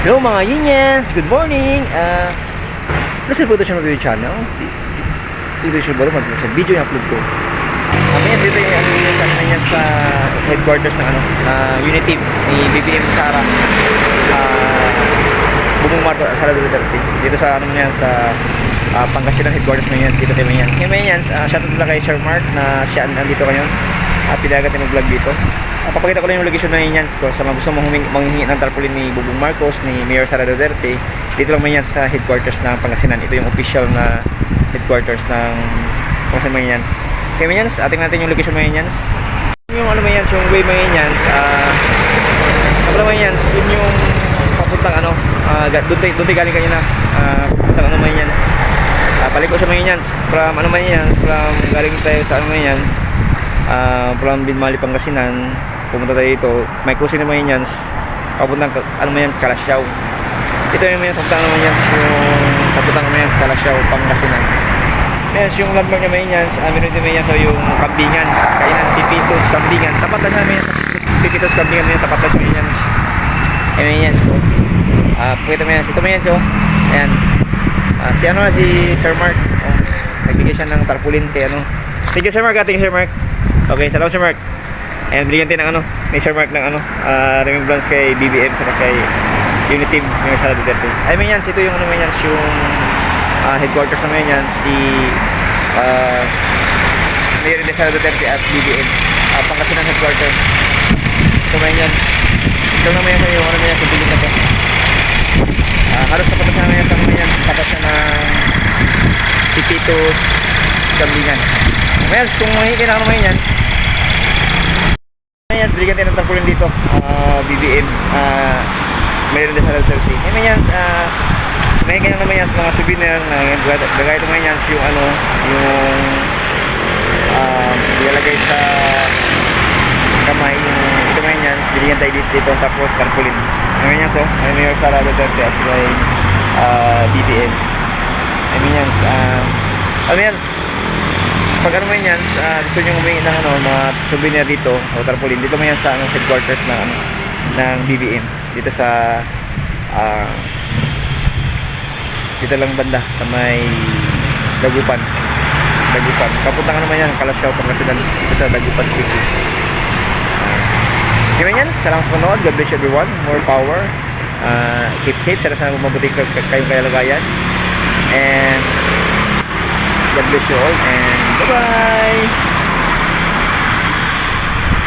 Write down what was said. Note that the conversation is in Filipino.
Hello mga Yinians! Good morning! Nasa po ito siya ng video channel. Dito siya ba sa video yung upload ko. Mamaya dito yung ano yan sa headquarters ng Unity ni BBM Sara. Bumong Marco Sara Duterte. Dito sa ano yan sa Pangasinan headquarters ng yan. Dito tayo yan. Ngayon yan, shoutout lang kay Sir Mark na siya nandito ngayon. Pinagat yung vlog dito. Papakita ko lang yung location na Yinians ko sa mga gusto manghingi ng tarpaulin ni Bubong Marcos, ni Mayor Sara Duterte. Dito lang yan sa headquarters ng Pangasinan. Ito yung official na headquarters ng Pangasinan Yinians. Okay Yinians, ating natin yung location ng Yinians. Yung ano Yinians, yung way ng Yinians. Kapag Yinians, yun yung papuntang doon tayo galing kanina. Papuntang Yinians. Paliko sa Yinians. From Yinians, from galing tayo sa Yinians. From Binmali, Pangasinan. Pumunta tayo dito, may cruising naman yan, papuntang Kalasyaw. Ito yung papuntang naman yan, yung papuntang naman yan sa Kalasyaw, Pangasinan. Yes, yung landmark naman yan, meron din yan sa yung Kambingan, kainan, Tipitos, Kambingan. Tapat na naman yan sa Tipitos, Kambingan, tapat na naman yan. Ayan yan, so, pakita mo yan, ito mo yan, so, ayan. Si Sir Mark, nagbigay siya ng tarpaulin kay Thank you Sir Mark, thank you Sir Mark. Okay, salamat Sir Mark. And bigyan tayo ng may Sir Mark ng remembrance kay BBM sa kay Unity ng Sara Duterte. Ay may yan, ito yung yan, yung headquarters naman yan, si Mayor de Sara Duterte at BBM. Pangasinan headquarters. Ito may yan. Ito naman yan yung yan, sa bilig na to. Halos kapatas naman yan sa mga yan, kapatas na ng Tipitos, Kambingan. Well, kung mahikin na naman yan, bigyan tayo ng tarpaulin dito, BBM, mayroon din sa Duterte. May yan, may kanya naman yan mga souvenir na gagay ito naman yan yung yung ilalagay sa kamay, yung ito naman yan, bigyan tayo dito tapos tarpaulin. May yan, so, may Mayor Sara Duterte at may BBM. May yan, pag yan, gusto nyo humingi ng mga souvenir dito o tarpaulin, dito mo yan sa headquarters ng BBM dito sa dito lang banda sa may Dagupan kapunta ka naman yan Kalasyaw, Pangasinan sa Dagupan City. Kaya yan, salamat sa panood. God bless everyone, more power, keep safe, sana mabuti kayong kalagayan, and God bless you all, and bye-bye!